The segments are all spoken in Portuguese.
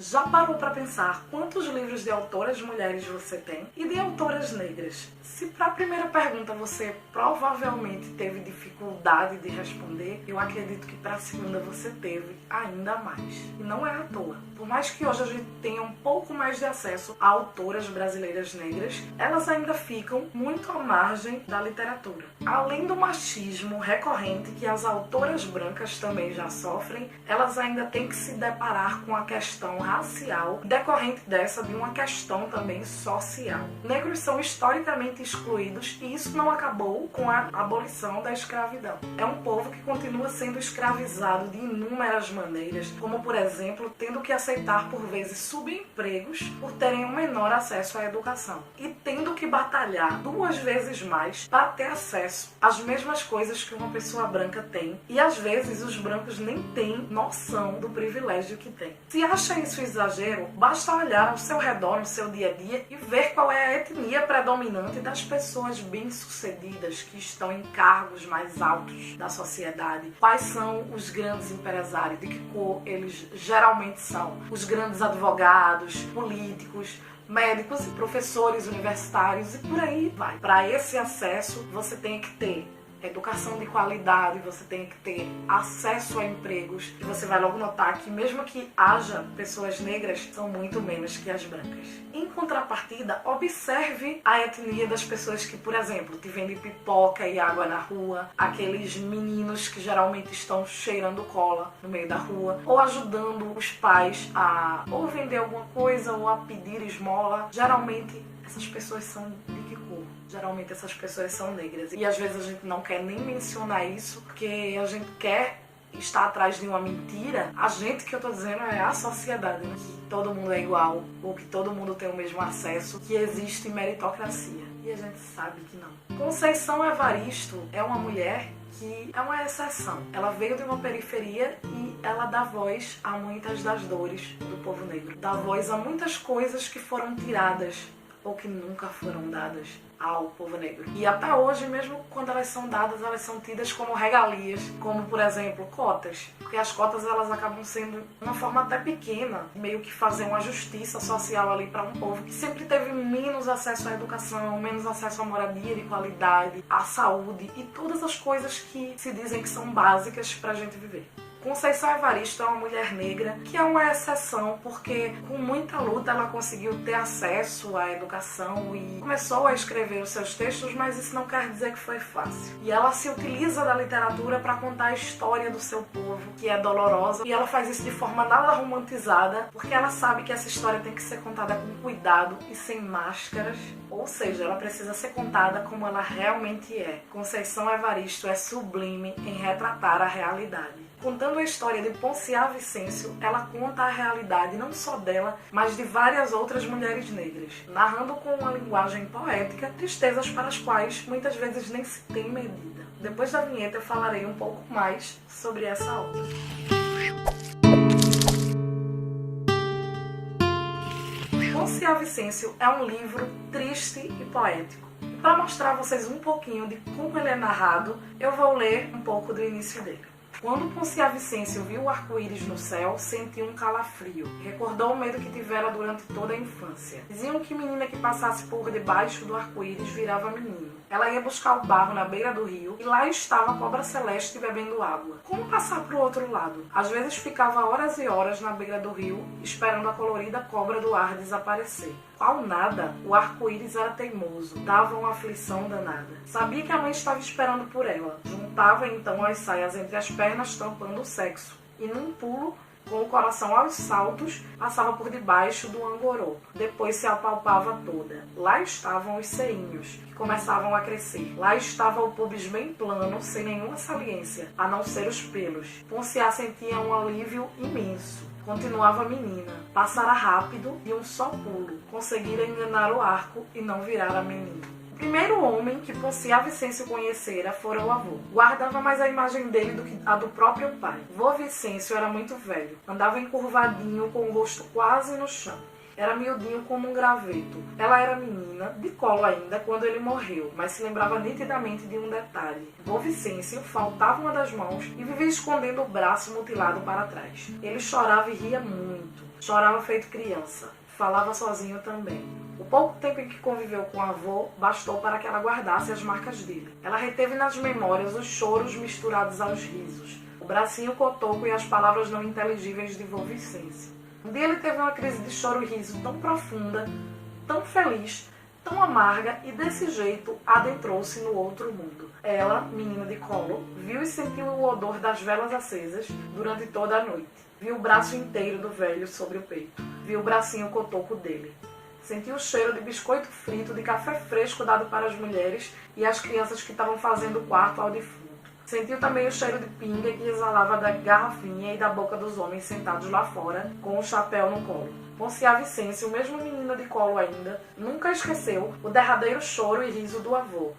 Já parou para pensar quantos livros de autoras mulheres você tem e de autoras negras? Se para a primeira pergunta você provavelmente teve dificuldade de responder, eu acredito que para a segunda você teve ainda mais. E não é à toa. Por mais que hoje a gente tenha um pouco mais de acesso a autoras brasileiras negras, elas ainda ficam muito à margem da literatura. Além do machismo recorrente que as autoras brancas também já sofrem, elas ainda têm que se deparar com a questão racial decorrente dessa de uma questão também social. Negros são historicamente excluídos e isso não acabou com a abolição da escravidão. É um povo que continua sendo escravizado de inúmeras maneiras, como por exemplo, tendo que aceitar por vezes subempregos por terem um menor acesso à educação e tendo que batalhar 2 vezes mais para ter acesso às mesmas coisas que uma pessoa branca tem, e às vezes os brancos nem têm noção do privilégio que têm. Se acha isso exagero, basta olhar ao seu redor no seu dia a dia e ver qual é a etnia predominante das pessoas bem-sucedidas que estão em cargos mais altos da sociedade. Quais são os grandes empresários, de que cor eles geralmente são, os grandes advogados, políticos, médicos e professores universitários e por aí vai. Para esse acesso você tem que ter educação de qualidade, você tem que ter acesso a empregos e você vai logo notar que mesmo que haja pessoas negras, são muito menos que as brancas. Em contrapartida, observe a etnia das pessoas que, por exemplo, te vendem pipoca e água na rua, aqueles meninos que geralmente estão cheirando cola no meio da rua, ou ajudando os pais a ou vender alguma coisa ou a pedir esmola. Geralmente essas pessoas são de que cor? Geralmente essas pessoas são negras. E às vezes a gente não quer nem mencionar isso, porque a gente quer estar atrás de uma mentira. A gente, que eu tô dizendo, é a sociedade, né? Que todo mundo é igual, ou que todo mundo tem o mesmo acesso, que existe meritocracia. E a gente sabe que não. Conceição Evaristo é uma mulher que é uma exceção. Ela veio de uma periferia e ela dá voz a muitas das dores do povo negro. Dá voz a muitas coisas que foram tiradas ou que nunca foram dadas ao povo negro. E até hoje, mesmo quando elas são dadas, elas são tidas como regalias, como, por exemplo, cotas. Porque as cotas, elas acabam sendo uma forma até pequena, meio que fazer uma justiça social ali para um povo que sempre teve menos acesso à educação, menos acesso à moradia de qualidade, à saúde e todas as coisas que se dizem que são básicas para a gente viver. Conceição Evaristo é uma mulher negra que é uma exceção porque com muita luta ela conseguiu ter acesso à educação e começou a escrever os seus textos, mas isso não quer dizer que foi fácil. E ela se utiliza da literatura para contar a história do seu povo, que é dolorosa, e ela faz isso de forma nada romantizada, porque ela sabe que essa história tem que ser contada com cuidado e sem máscaras, ou seja, ela precisa ser contada como ela realmente é. Conceição Evaristo é sublime em retratar a realidade. Contando a história de Ponciá Vicêncio, ela conta a realidade não só dela, mas de várias outras mulheres negras, narrando com uma linguagem poética tristezas para as quais muitas vezes nem se tem medida. Depois da vinheta eu falarei um pouco mais sobre essa obra. Ponciá Vicêncio é um livro triste e poético. Para mostrar a vocês um pouquinho de como ele é narrado, eu vou ler um pouco do início dele. Quando Ponciá Vicêncio viu o arco-íris no céu, sentiu um calafrio. Recordou o medo que tivera durante toda a infância. Diziam que menina que passasse por debaixo do arco-íris virava menino. Ela ia buscar o barro na beira do rio e lá estava a cobra celeste bebendo água. Como passar para o outro lado? Às vezes ficava horas e horas na beira do rio, esperando a colorida cobra do ar desaparecer. Qual nada, o arco-íris era teimoso, dava uma aflição danada. Sabia que a mãe estava esperando por ela. Juntava então as saias entre as pernas, tampando o sexo. E num pulo, com o coração aos saltos, passava por debaixo do angorô. Depois se apalpava toda. Lá estavam os seinhos, que começavam a crescer. Lá estava o pubis bem plano, sem nenhuma saliência, a não ser os pelos. Ponciá sentia um alívio imenso. Continuava menina. Passara rápido de um só pulo. Conseguira enganar o arco e não virar a menina. O primeiro homem que Ponciá Vicêncio conhecera fora o avô. Guardava mais a imagem dele do que a do próprio pai. Vô Vicêncio era muito velho. Andava encurvadinho, com o rosto quase no chão. Era miudinho como um graveto. Ela era menina, de colo ainda, quando ele morreu, mas se lembrava nitidamente de um detalhe. Vô Vicêncio faltava uma das mãos e vivia escondendo o braço mutilado para trás. Ele chorava e ria muito. Chorava feito criança. Falava sozinho também. O pouco tempo em que conviveu com o avô bastou para que ela guardasse as marcas dele. Ela reteve nas memórias os choros misturados aos risos, o bracinho cotoco e as palavras não inteligíveis de vô Vicêncio. Um dia ele teve uma crise de choro e riso tão profunda, tão feliz, tão amarga e desse jeito adentrou-se no outro mundo. Ela, menina de colo, viu e sentiu o odor das velas acesas durante toda a noite. Viu o braço inteiro do velho sobre o peito. Viu o bracinho cotoco dele. Sentiu o cheiro de biscoito frito, de café fresco dado para as mulheres e as crianças que estavam fazendo o quarto ao defunto. Sentiu também o cheiro de pinga que exalava da garrafinha e da boca dos homens sentados lá fora, com o chapéu no colo. Ponciá Vicêncio, mesmo menina de colo ainda, nunca esqueceu o derradeiro choro e riso do avô.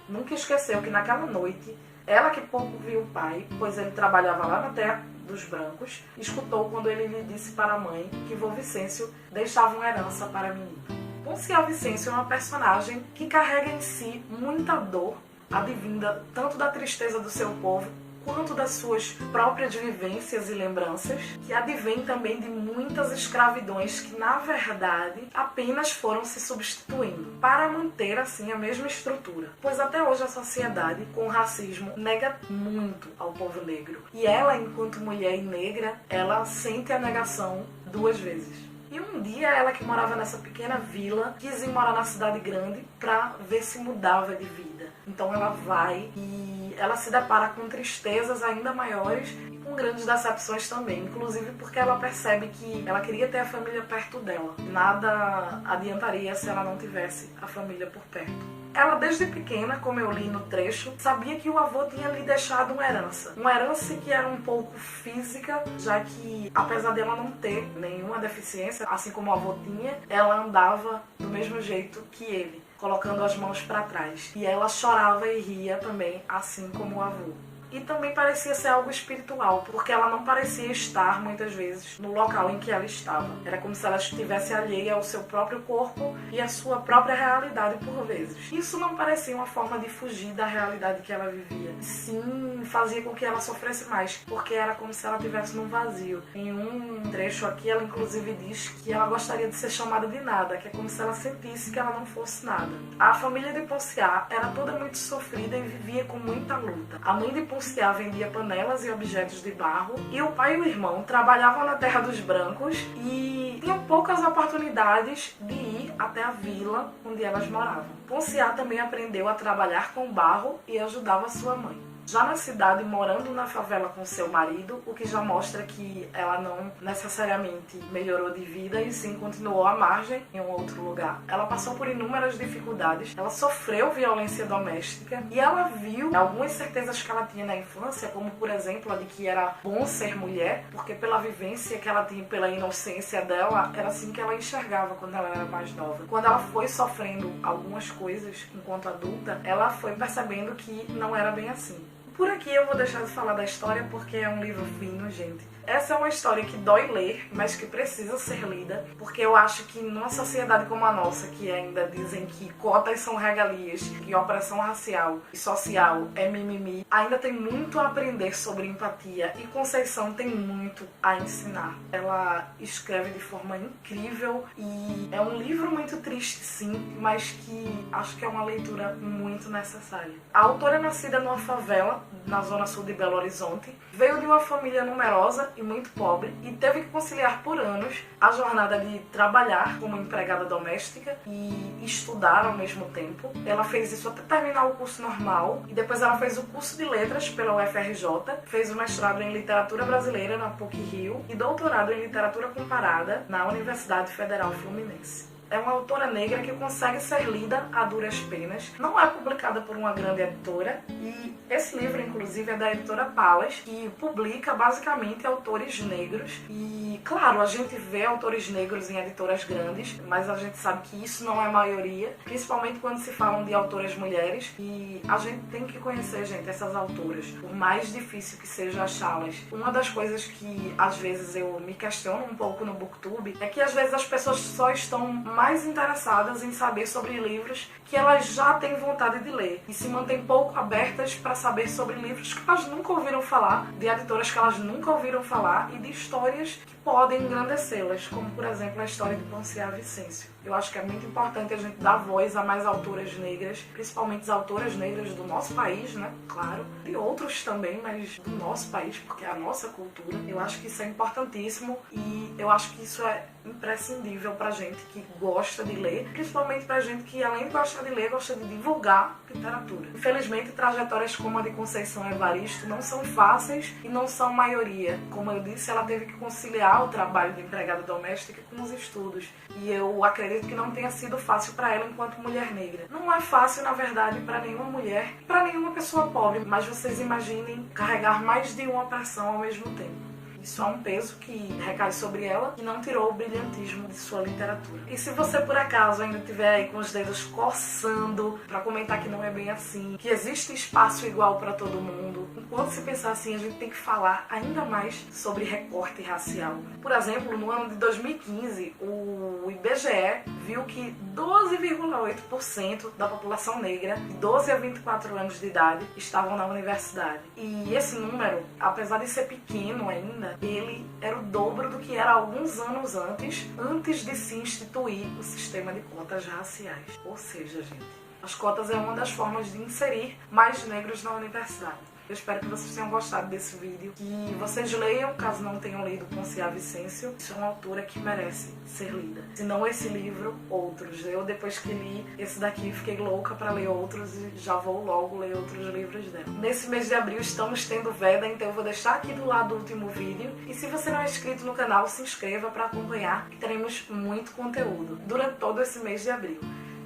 Nunca esqueceu que naquela noite, ela que pouco viu o pai, pois ele trabalhava lá na terra dos brancos, escutou quando ele lhe disse para a mãe que vô Vicêncio deixava uma herança para a menina. Ponciá Vicêncio é uma personagem que carrega em si muita dor, advinda tanto da tristeza do seu povo, quanto das suas próprias vivências e lembranças, que advém também de muitas escravidões que, na verdade, apenas foram se substituindo, para manter, assim, a mesma estrutura. Pois até hoje a sociedade, com o racismo, nega muito ao povo negro. E ela, enquanto mulher e negra, ela sente a negação 2 vezes. E um dia, ela que morava nessa pequena vila, quis ir morar na cidade grande para ver se mudava de vida. Então ela vai e ela se depara com tristezas ainda maiores e com grandes decepções também. Inclusive porque ela percebe que ela queria ter a família perto dela. Nada adiantaria se ela não tivesse a família por perto. Ela, desde pequena, como eu li no trecho, sabia que o avô tinha lhe deixado uma herança. Uma herança que era um pouco física, já que, apesar dela não ter nenhuma deficiência, assim como o avô tinha, ela andava do mesmo jeito que ele, colocando as mãos para trás. E ela chorava e ria também, assim como o avô. E também parecia ser algo espiritual, porque ela não parecia estar, muitas vezes, no local em que ela estava. Era como se ela estivesse alheia ao seu próprio corpo e à sua própria realidade, por vezes. Isso não parecia uma forma de fugir da realidade que ela vivia. Sim, fazia com que ela sofresse mais, porque era como se ela estivesse num vazio. Em um trecho aqui, ela inclusive diz que ela gostaria de ser chamada de nada, que é como se ela sentisse que ela não fosse nada. A família de Ponciá era toda muito sofrida e vivia com muita luta. A mãe de Ponciá vendia panelas e objetos de barro, e o pai e o irmão trabalhavam na terra dos brancos e tinham poucas oportunidades de ir até a vila onde elas moravam. Ponciá também aprendeu a trabalhar com barro e ajudava sua mãe. Já na cidade, morando na favela com seu marido, o que já mostra que ela não necessariamente melhorou de vida e sim continuou à margem em um outro lugar. Ela passou por inúmeras dificuldades, ela sofreu violência doméstica e ela viu algumas certezas que ela tinha na infância, como por exemplo a de que era bom ser mulher, porque pela vivência que ela tinha, pela inocência dela, era assim que ela enxergava quando ela era mais nova. Quando ela foi sofrendo algumas coisas enquanto adulta, ela foi percebendo que não era bem assim. Por aqui eu vou deixar de falar da história porque é um livro fino, gente. Essa é uma história que dói ler, mas que precisa ser lida, porque eu acho que numa sociedade como a nossa, que ainda dizem que cotas são regalias, que opressão racial e social é mimimi, ainda tem muito a aprender sobre empatia e Conceição tem muito a ensinar. Ela escreve de forma incrível e é um livro muito triste, sim, mas que acho que é uma leitura muito necessária. A autora é nascida numa favela na zona sul de Belo Horizonte, veio de uma família numerosa e muito pobre e teve que conciliar por anos a jornada de trabalhar como empregada doméstica e estudar ao mesmo tempo. Ela fez isso até terminar o curso normal e depois ela fez o curso de letras pela UFRJ, fez o mestrado em literatura brasileira na PUC-Rio e doutorado em literatura comparada na Universidade Federal Fluminense. É uma autora negra que consegue ser lida a duras penas. Não é publicada por uma grande editora. E esse livro, inclusive, é da editora Palas, que publica basicamente autores negros. E, claro, a gente vê autores negros em editoras grandes, mas a gente sabe que isso não é a maioria, principalmente quando se falam de autoras mulheres. E a gente tem que conhecer, gente, essas autoras, por mais difícil que seja achá-las. Uma das coisas que, às vezes, eu me questiono um pouco no BookTube é que, às vezes, as pessoas só estão mais interessadas em saber sobre livros que elas já têm vontade de ler e se mantêm pouco abertas para saber sobre livros que elas nunca ouviram falar, de editoras que elas nunca ouviram falar e de histórias que podem engrandecê-las, como por exemplo a história de Ponciá Vicêncio. Eu acho que é muito importante a gente dar voz a mais autoras negras, principalmente as autoras negras do nosso país, né? Claro, de outros também, mas do nosso país, porque é a nossa cultura. Eu acho que isso é importantíssimo e eu acho que isso é imprescindível pra gente que gosta de ler, principalmente pra gente que, além de gostar de ler, gosta de divulgar literatura. Infelizmente, trajetórias como a de Conceição Evaristo não são fáceis e não são maioria. Como eu disse, ela teve que conciliar o trabalho de empregada doméstica com os estudos. E eu acredito que não tenha sido fácil para ela enquanto mulher negra. Não é fácil, na verdade, para nenhuma mulher e para nenhuma pessoa pobre, mas vocês imaginem carregar mais de uma pressão ao mesmo tempo. Isso é um peso que recai sobre ela e não tirou o brilhantismo de sua literatura. E se você por acaso ainda estiver aí com os dedos coçando para comentar que não é bem assim, que existe espaço igual para todo mundo, enquanto se pensar assim, a gente tem que falar ainda mais sobre recorte racial. Por exemplo, no ano de 2015, o IBGE viu que 12,8% da população negra de 12 a 24 anos de idade estavam na universidade. E esse número, apesar de ser pequeno ainda, ele era o dobro do que era alguns anos antes de se instituir o sistema de cotas raciais. Ou seja, gente, as cotas é uma das formas de inserir mais negros na universidade. Eu espero que vocês tenham gostado desse vídeo, que vocês leiam, caso não tenham lido Ponciá Vicêncio. Isso é uma autora que merece ser lida. Se não esse livro, outros. Eu, depois que li esse daqui, fiquei louca para ler outros e já vou logo ler outros livros dela. Nesse mês de abril estamos tendo veda, então eu vou deixar aqui do lado o último vídeo. E se você não é inscrito no canal, se inscreva para acompanhar, que teremos muito conteúdo durante todo esse mês de abril.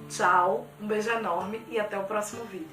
Tchau, um beijo enorme e até o próximo vídeo.